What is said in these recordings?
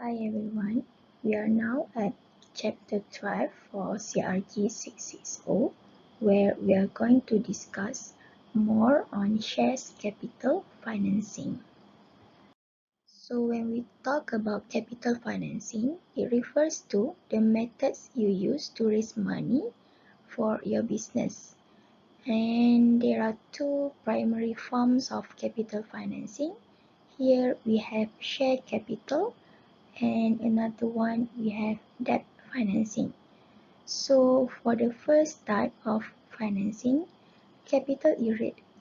Hi everyone, we are now at chapter 12 for CRG660 where we are going to discuss more on shares capital financing. So when we talk about capital financing, it refers to the methods you use to raise money for your business. And there are two primary forms of capital financing. Here we have share capital and another one we have debt financing. So for the first type of financing, capital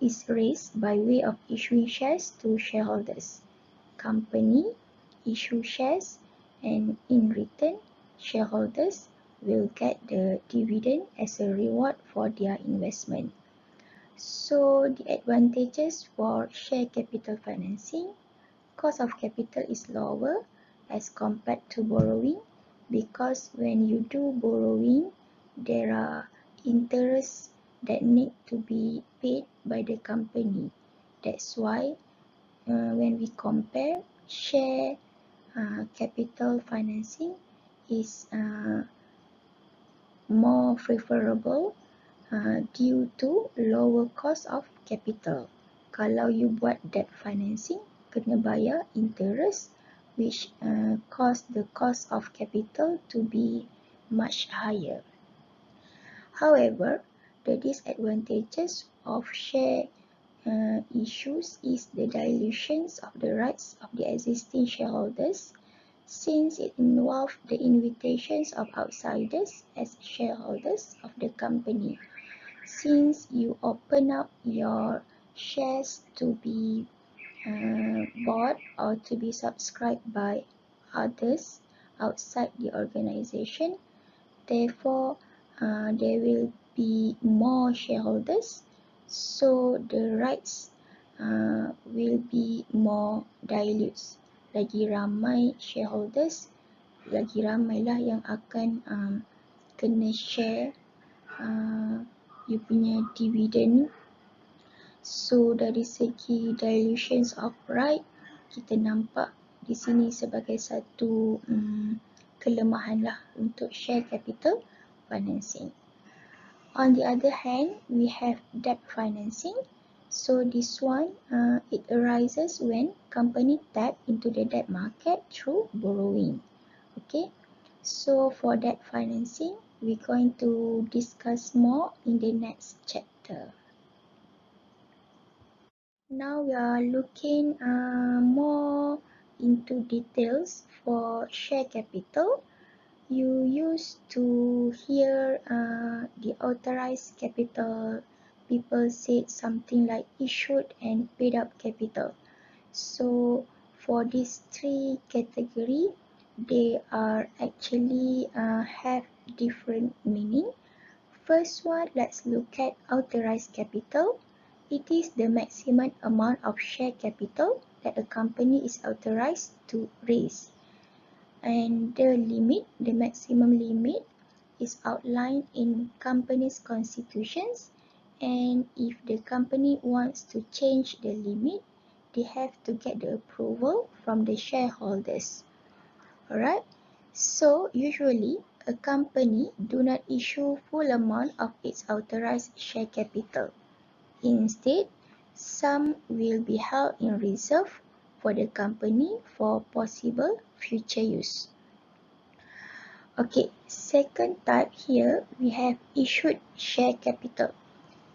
is raised by way of issuing shares to shareholders. Company issue shares and in return, shareholders will get the dividend as a reward for their investment. So the advantages for share capital financing: cost of capital is lower as compared to borrowing, because when you do borrowing, there are interests that need to be paid by the company. That's why when we compare, share capital financing is more preferable due to lower cost of capital. Kalau you buat debt financing, kena bayar interest which cause the cost of capital to be much higher. However, the disadvantages of share issues is the dilutions of the rights of the existing shareholders, since it involves the invitations of outsiders as shareholders of the company. Since you open up your shares to be bought or to be subscribed by others outside the organization, therefore there will be more shareholders, so the rights will be more dilute. Lagi ramai shareholders, lagi ramailah yang akan kena share you punya dividend. So dari segi dilutions of right, kita nampak di sini sebagai satu kelemahan lah untuk share capital financing. On the other hand, we have debt financing. So this one, it arises when company tap into the debt market through borrowing. Okay, so for debt financing, we're going to discuss more in the next chapter. Now we are looking more into details for share capital. You used to hear the authorized capital. People said something like issued and paid up capital. So for these three categories, they are actually have different meaning. First one, let's look at authorized capital. It is the maximum amount of share capital that a company is authorized to raise. And the limit, the maximum limit, is outlined in company's constitutions, and if the company wants to change the limit, they have to get the approval from the shareholders. Alright, so usually a company do not issue full amount of its authorized share capital. Instead, some will be held in reserve for the company for possible future use. Okay, second type here, we have issued share capital.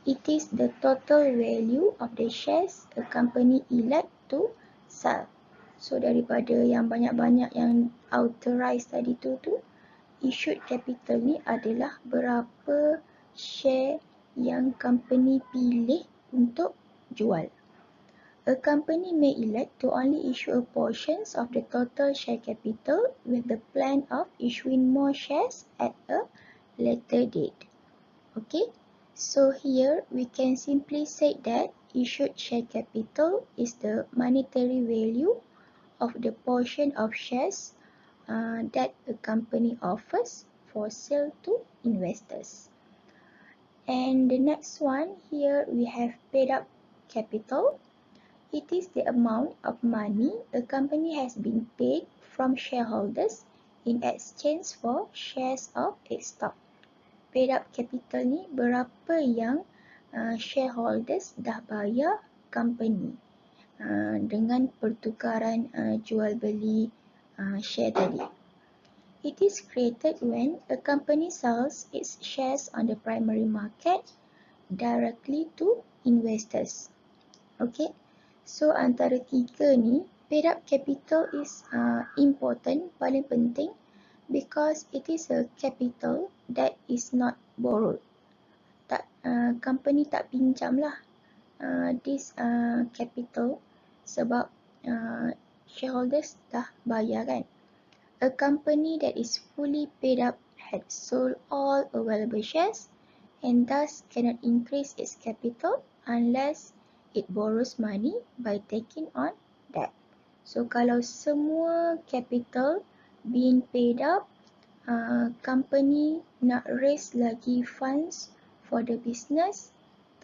It is the total value of the shares a company elect to sell. So daripada yang banyak-banyak yang authorized tadi tu, issued capital ni adalah berapa share yang company pilih untuk jual. A company may elect to only issue a portion of the total share capital with the plan of issuing more shares at a later date. Okay, so here we can simply say that issued share capital is the monetary value of the portion of shares that a company offers for sale to investors. And the next one, here we have paid up capital. It is the amount of money a company has been paid from shareholders in exchange for shares of its stock. Paid up capital ni berapa yang shareholders dah bayar company dengan pertukaran jual beli share tadi. It is created when a company sells its shares on the primary market directly to investors. Okay, so antara tiga ni, paid up capital is important, paling penting, because it is a capital that is not borrowed. Company tak pinjam lah this capital sebab shareholders dah bayar kan. A company that is fully paid up had sold all available shares and thus cannot increase its capital unless it borrows money by taking on debt. So kalau semua capital being paid up, company nak raise lagi funds for the business,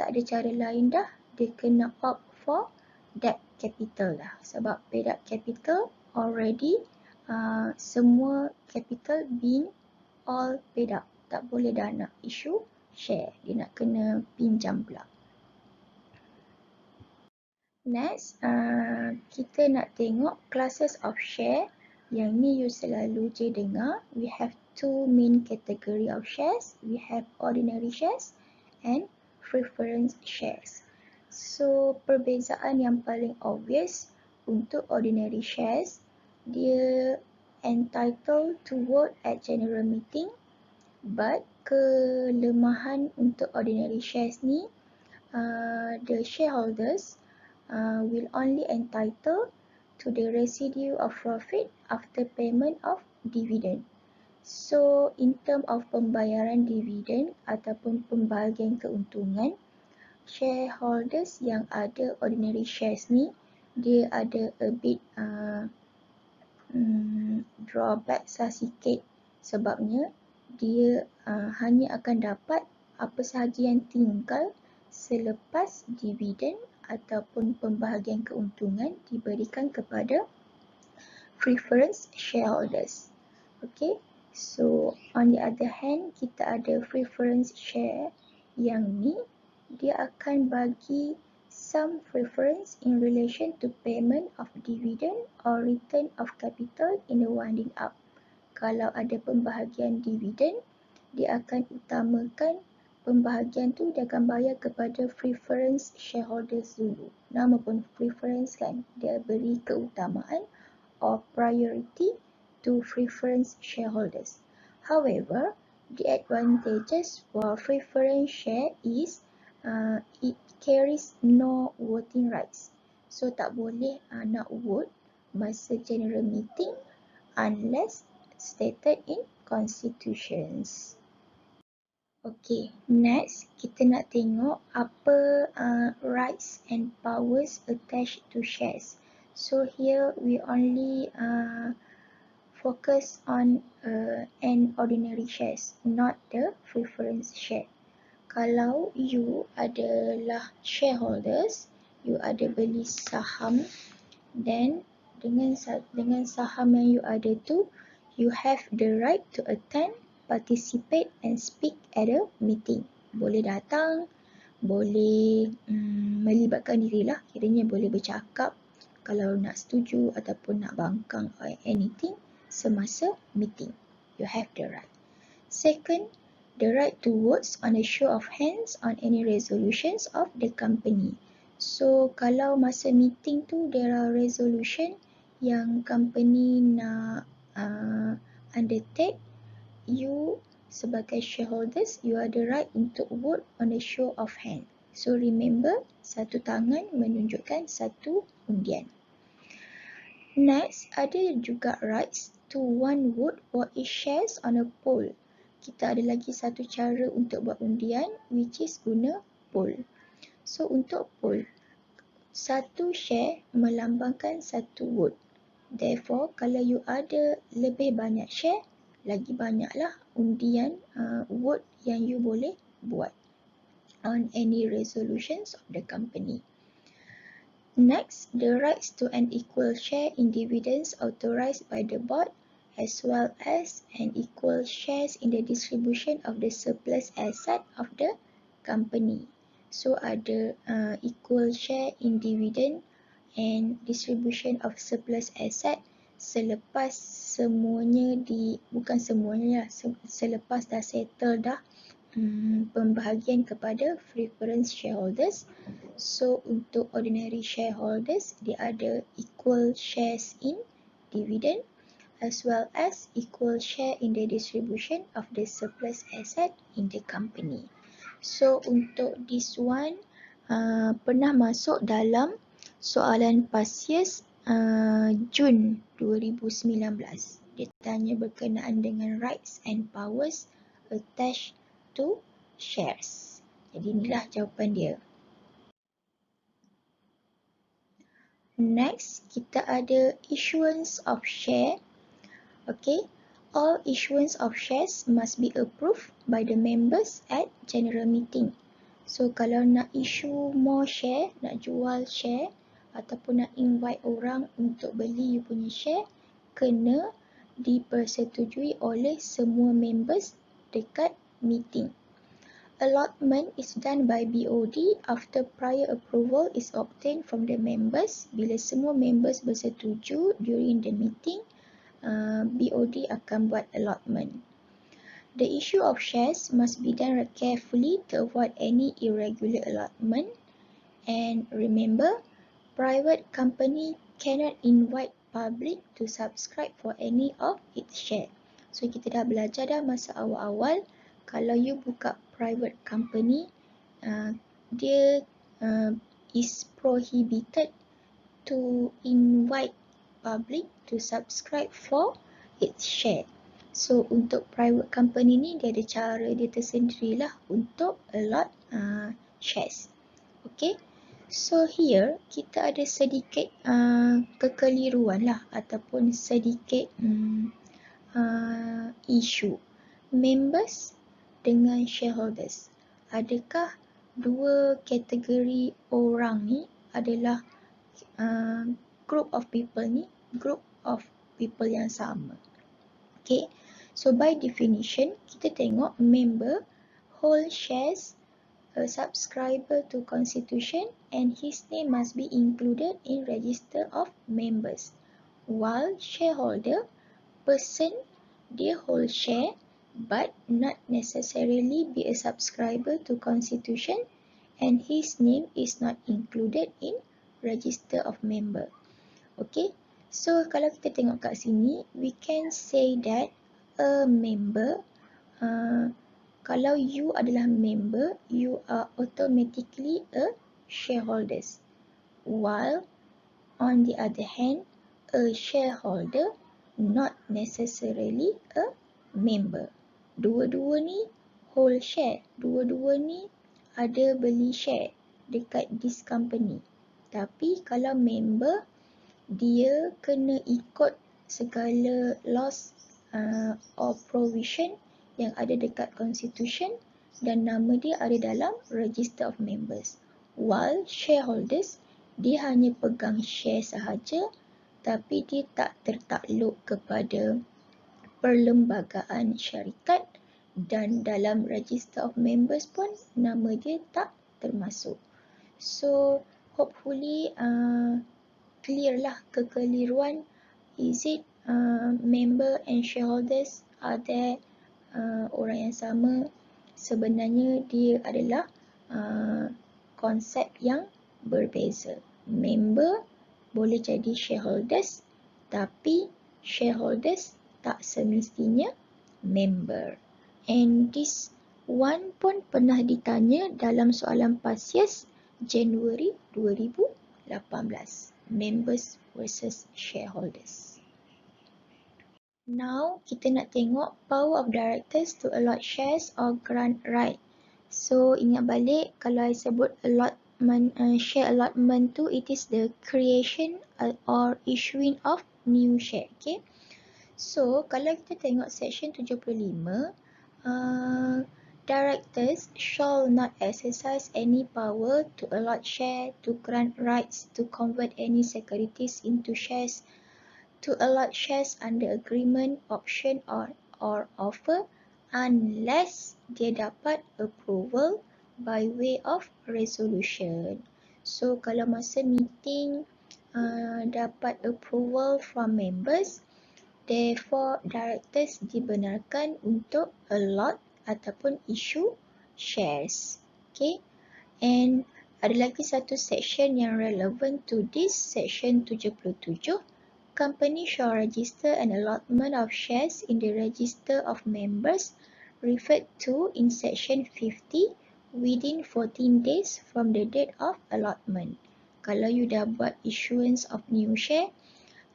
tak ada cara lain dah, dia kena opt for debt capital lah. Sebab paid up capital already semua capital being all paid up. Tak boleh dah nak issue share, dia nak kena pinjam pula. Next, kita nak tengok classes of share. Yang ni you selalu je dengar. We have two main category of shares. We have ordinary shares and preference shares. So, perbezaan yang paling obvious untuk ordinary shares, dia entitled to vote at general meeting, but kelemahan untuk ordinary shares ni, the shareholders will only entitled to the residue of profit after payment of dividend. So, in term of pembayaran dividen ataupun pembahagian keuntungan, shareholders yang ada ordinary shares ni, dia ada a bit drawback sikit, sebabnya dia hanya akan dapat apa sahaja yang tinggal selepas dividen ataupun pembahagian keuntungan diberikan kepada preference shareholders. Okay, so on the other hand, kita ada preference share yang ni, dia akan bagi some preference in relation to payment of dividend or return of capital in the winding up. Kalau ada pembahagian dividen, dia akan utamakan pembahagian tu, dia akan bayar kepada preference shareholders dulu. Nama pun preference kan, dia beri keutamaan or priority to preference shareholders. However, the advantages for preference share is it carries no voting rights. So tak boleh nak vote masa general meeting unless stated in constitutions. Okay, next kita nak tengok apa rights and powers attached to shares. So here we only focus on an ordinary shares, not the preference share. Kalau you adalah shareholders, you ada beli saham, then dengan saham yang you ada tu, you have the right to attend, participate and speak at a meeting. Boleh datang, boleh melibatkan dirilah, kiranya boleh bercakap kalau nak setuju ataupun nak bangkang or anything semasa meeting. You have the right. Second, the right to vote on a show of hands on any resolutions of the company. So, kalau masa meeting tu there are resolution yang company nak undertake, you sebagai shareholders, you ada right untuk vote on a show of hand. So, remember, satu tangan menunjukkan satu undian. Next, ada juga rights to one vote for each shares on a poll. Kita ada lagi satu cara untuk buat undian, which is guna poll. So, untuk poll, satu share melambangkan satu vote. Therefore, kalau you ada lebih banyak share, lagi banyaklah undian vote yang you boleh buat on any resolutions of the company. Next, the rights to an equal share in dividends authorized by the board, as well as an equal shares in the distribution of the surplus asset of the company. So ada equal share in dividend and distribution of surplus asset selepas semuanya bukan semuanya lah, selepas dah settle dah pembahagian kepada preference shareholders. So untuk ordinary shareholders, dia ada equal shares in dividend as well as equal share in the distribution of the surplus asset in the company. So untuk this one pernah masuk dalam soalan PASIAS Jun 2019. Dia tanya berkenaan dengan rights and powers attached to shares. Jadi inilah jawapan dia. Next, kita ada issuance of share. Okay, all issuance of shares must be approved by the members at general meeting. So kalau nak issue more share, nak jual share ataupun nak invite orang untuk beli you punya share, kena dipersetujui oleh semua members dekat meeting. Allotment is done by BOD after prior approval is obtained from the members. Bila semua members bersetuju during the meeting, BOD akan buat allotment. The issue of shares must be done carefully to avoid any irregular allotment. And remember, private company cannot invite public to subscribe for any of its share. So kita dah belajar dah masa awal-awal, kalau you buka private company, dia is prohibited to invite public to subscribe for its share. So untuk private company ni dia ada cara dia tersendirilah untuk allot shares. Okay, so here kita ada sedikit kekeliruan lah ataupun sedikit isu members dengan shareholders. Adakah dua kategori orang ni adalah group of people ni group of people yang sama? Okay, so by definition kita tengok member hold shares a subscriber to constitution and his name must be included in register of members, while shareholder person dia hold share but not necessarily be a subscriber to constitution and his name is not included in register of member. Okay, so kalau kita tengok kat sini, we can say that a member, kalau you adalah member, you are automatically a shareholders, while on the other hand, a shareholder not necessarily a member. Dua-dua ni hold share, dua-dua ni ada beli share dekat this company. Tapi kalau member, dia kena ikut segala laws or provision yang ada dekat constitution dan nama dia ada dalam register of members. While shareholders, dia hanya pegang share sahaja tapi dia tak tertakluk kepada perlembagaan syarikat dan dalam register of members pun nama dia tak termasuk. So hopefully clear lah kekeliruan. Is it member and shareholders are there orang yang sama? Sebenarnya dia adalah konsep yang berbeza. Member boleh jadi shareholders tapi shareholders tak semestinya member. And this one pun pernah ditanya dalam soalan PASIAS Januari 2018. Members versus shareholders. Now, kita nak tengok power of directors to allot shares or grant right. So, ingat balik kalau I sebut allotment, share allotment tu, it is the creation or issuing of new share. Okay. So, kalau kita tengok section 75, Directors shall not exercise any power to allot share, to grant rights, to convert any securities into shares, to allot shares under agreement, option or offer unless dia dapat approval by way of resolution. So kalau masa meeting dapat approval from members, therefore directors dibenarkan untuk allot ataupun issue shares. Okay, and ada lagi satu section yang relevant to this, section 77. Company shall register an allotment of shares in the register of members referred to in section 50 within 14 days from the date of allotment. Kalau you dah buat issuance of new share,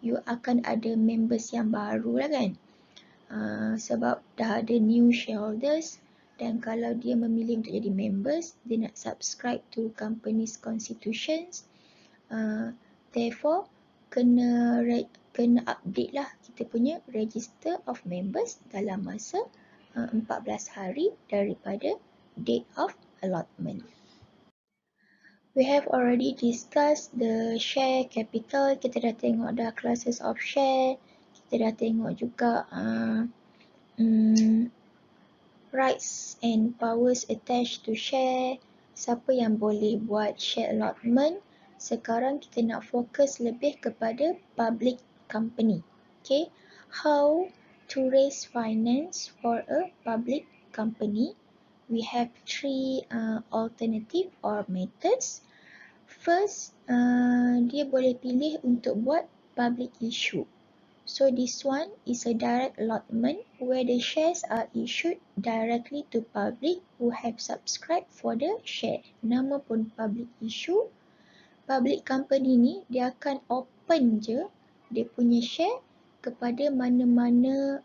you akan ada members yang baru lah kan. Sebab dah ada new shareholders, dan kalau dia memilih untuk jadi members, dia nak subscribe to company's constitutions, therefore kena update lah kita punya register of members dalam masa 14 hari daripada date of allotment. We have already discussed the share capital. Kita dah tengok dah classes of share. Kita dah tengok juga rights and powers attached to share. Siapa yang boleh buat share allotment. Sekarang kita nak fokus lebih kepada public company. Okay, how to raise finance for a public company. We have three alternative or methods. First, dia boleh pilih untuk buat public issue. So this one is a direct allotment where the shares are issued directly to public who have subscribed for the share. Nama pun public issue. Public company ni dia akan open je dia punya share kepada mana-mana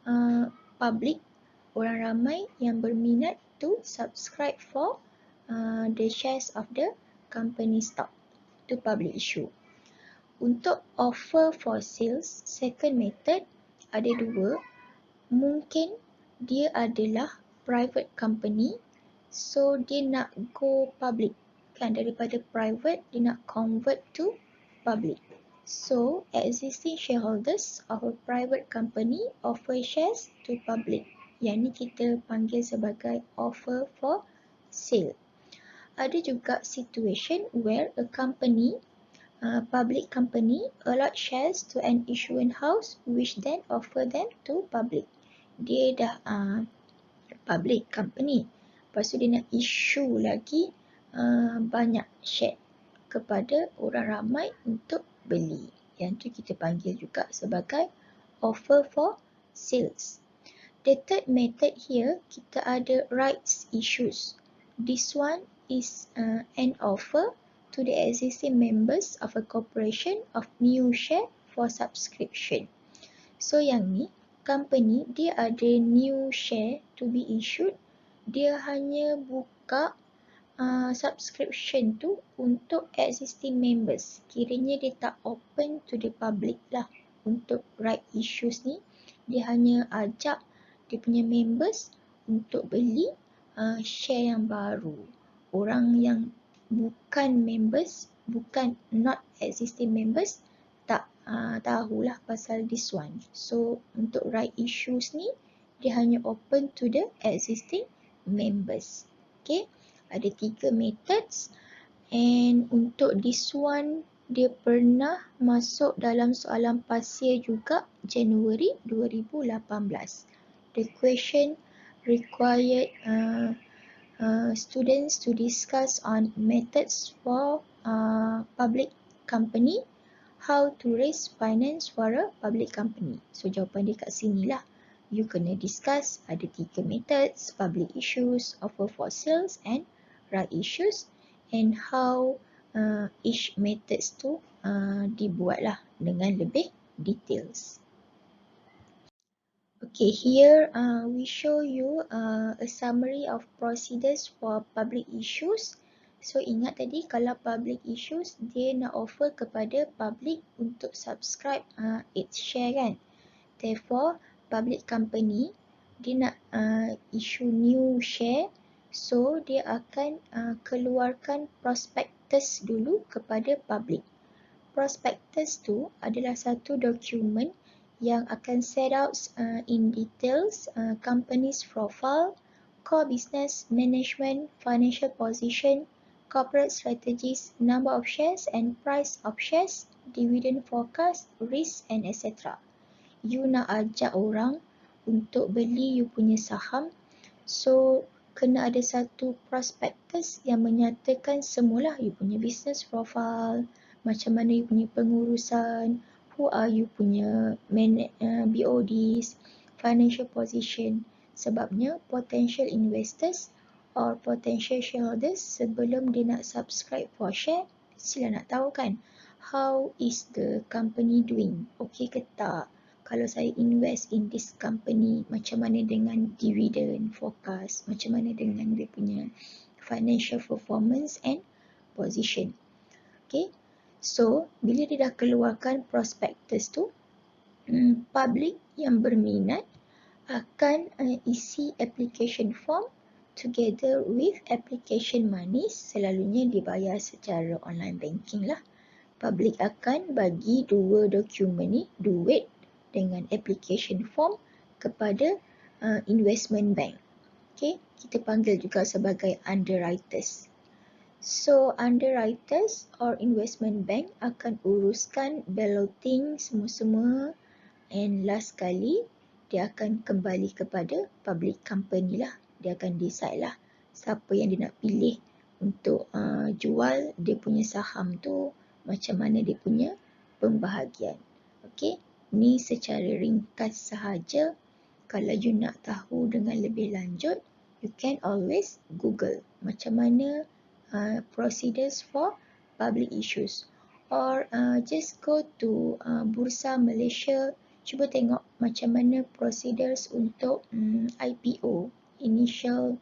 public, orang ramai yang berminat to subscribe for the shares of the company stock to public issue. Untuk offer for sales, second method ada dua. Mungkin dia adalah private company, so dia nak go public. Kan, daripada private dia nak convert to public. So existing shareholders of a private company offer shares to public. Yang ni kita panggil sebagai offer for sale. Ada juga situation where a company, public company, allot shares to an issuance house which then offer them to public. Dia dah public company, lepas tu dia nak issue lagi banyak share kepada orang ramai untuk beli. Yang tu kita panggil juga sebagai offer for sales. The third method here, kita ada rights issues. This one is an offer to the existing members of a corporation of new share for subscription. So yang ni, company dia ada new share to be issued, dia hanya buka subscription tu untuk existing members. Kiranya dia tak open to the public lah. Untuk right issues ni, dia hanya ajak dia punya members untuk beli share yang baru. Orang yang bukan members, not existing members, tak tahulah pasal this one. So untuk right issues ni, dia hanya open to the existing members. Okay, ada 3 methods, and untuk this one dia pernah masuk dalam soalan pasir juga Januari 2018. The question required students to discuss on methods for public company, how to raise finance for a public company. So jawapan dia kat sini lah. You kena discuss ada 3 methods, public issues, offer for sales and right issues, and how each methods tu dibuat lah dengan lebih details. Okay, here we show you a summary of procedures for public issues. So ingat tadi kalau public issues dia nak offer kepada public untuk subscribe its share kan. Therefore public company dia nak issue new share So dia akan keluarkan prospektus dulu kepada public. Prospektus tu adalah satu dokumen yang akan set out in details company's profile, core business, management, financial position, corporate strategies, number of shares and price of shares, dividend forecast, risk and etc. You nak ajak orang untuk beli you punya saham, so kena ada satu prospektus yang menyatakan semualah you punya business profile, macam mana you punya pengurusan, who are you punya BODs, financial position. Sebabnya potential investors or potential shareholders sebelum dia nak subscribe for share, sila nak tahu kan, how is the company doing, okay ke tak? Kalau saya invest in this company, macam mana dengan dividend forecast, macam mana dengan dia punya financial performance and position. Okay, so bila dia dah keluarkan prospektus tu, public yang berminat akan isi application form together with application money, selalunya dibayar secara online banking lah. Public akan bagi dua dokumen ni, duit dengan application form kepada investment bank. Okay, kita panggil juga sebagai underwriters. So underwriters or investment bank akan uruskan balloting semua-semua, and last kali dia akan kembali kepada public company lah. Dia akan decide lah siapa yang dia nak pilih untuk jual dia punya saham tu, macam mana dia punya pembahagian. Okay, ni secara ringkas sahaja. Kalau you nak tahu dengan lebih lanjut, you can always Google macam mana procedures for public issues, or just go to Bursa Malaysia, cuba tengok macam mana procedures untuk IPO, initial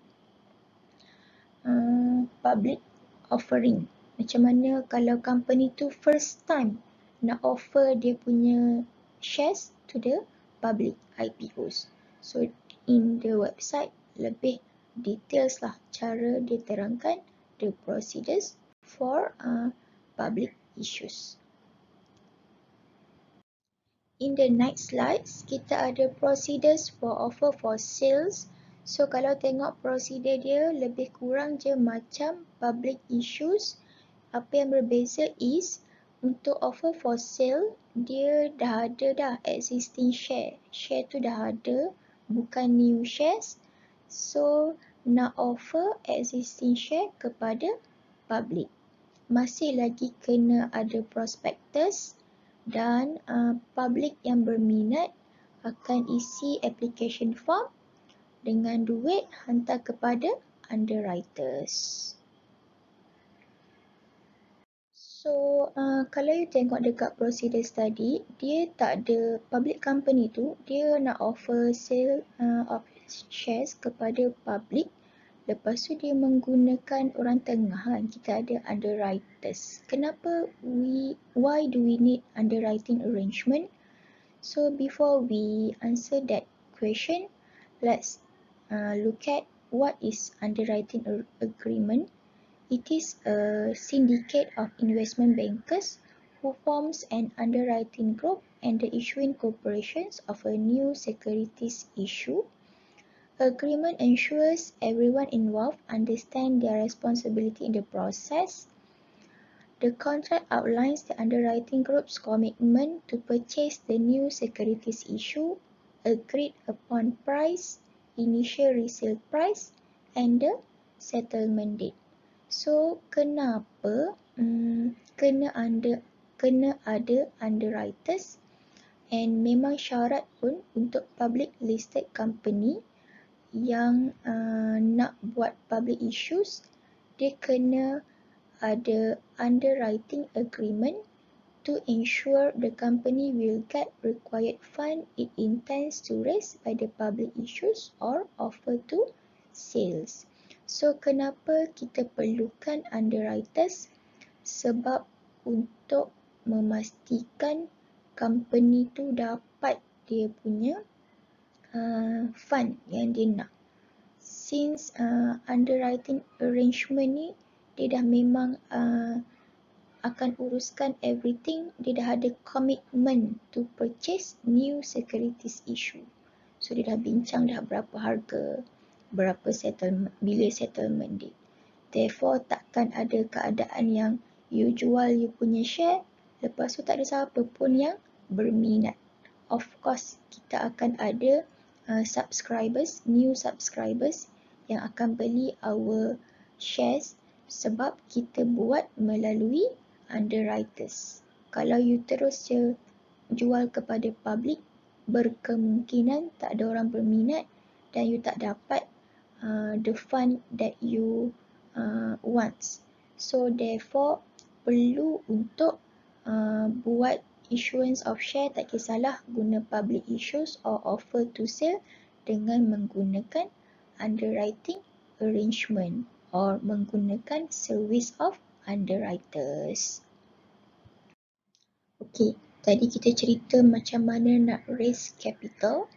public offering. Macam mana kalau company tu first time nak offer dia punya shares to the public, IPOs. So in the website lebih details lah cara dia terangkan the procedures for public issues. In the next slides, kita ada procedures for offer for sales. So kalau tengok prosedur dia lebih kurang je macam public issues. Apa yang berbeza is untuk offer for sale, dia dah ada dah existing share. Share tu dah ada, bukan new shares. So nak offer existing share kepada public, masih lagi kena ada prospektus, dan public yang berminat akan isi application form dengan duit hantar kepada underwriters. So kalau you tengok dekat procedure tadi, dia tak ada public company tu, dia nak offer sale of shares kepada public. Lepas tu dia menggunakan orang tengah kan, kita ada underwriters. Kenapa why do we need underwriting arrangement? So before we answer that question, let's look at what is underwriting agreement. It is a syndicate of investment bankers who forms an underwriting group and the issuing corporations of a new securities issue. Agreement ensures everyone involved understand their responsibility in the process. The contract outlines the underwriting group's commitment to purchase the new securities issue, agreed upon price, initial resale price, and the settlement date. So, kenapa kena ada underwriters, and memang syarat pun untuk public listed company yang nak buat public issues, dia kena ada underwriting agreement to ensure the company will get required fund it intends to raise by the public issues or offer to sales. So kenapa kita perlukan underwriters? Sebab untuk memastikan company tu dapat dia punya fund yang dia nak. since underwriting arrangement ni dia dah memang akan uruskan everything, dia dah ada commitment to purchase new securities issue. So dia dah bincang dah berapa harga, berapa settlement, bila settlement date. Therefore takkan ada keadaan yang you jual you punya share, lepas tu tak ada siapa pun yang berminat. Of course kita akan ada subscribers, new subscribers yang akan beli our shares sebab kita buat melalui underwriters. Kalau you terus jual kepada public, berkemungkinan tak ada orang berminat dan you tak dapat the fund that you want. So therefore perlu untuk buat issuance of share, tak kisahlah guna public issues or offer to sell dengan menggunakan underwriting arrangement or menggunakan service of underwriters. Okay, tadi kita cerita macam mana nak raise capital.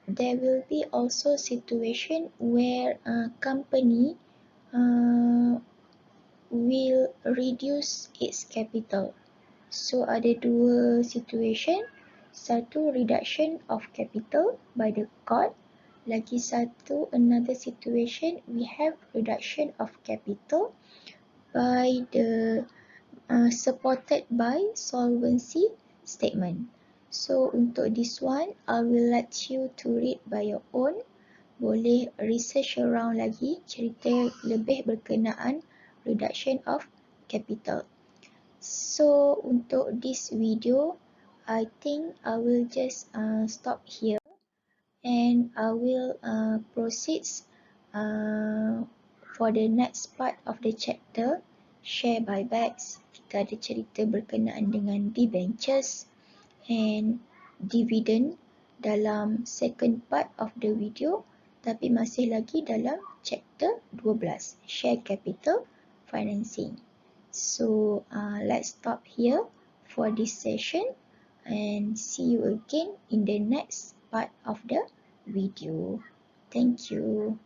There will be also situation where company will reduce its capital. So ada dua situation, satu reduction of capital by the court, lagi satu another situation we have reduction of capital by the supported by solvency statement. So untuk this one, I will let you to read by your own. Boleh research around lagi, cerita lebih berkenaan reduction of capital. So untuk this video, I think I will just stop here and I will proceed for the next part of the chapter, share buybacks. Kita ada cerita berkenaan dengan debentures and dividend dalam second part of the video, tapi masih lagi dalam chapter 12, share capital financing. So let's stop here for this session and see you again in the next part of the video. Thank you.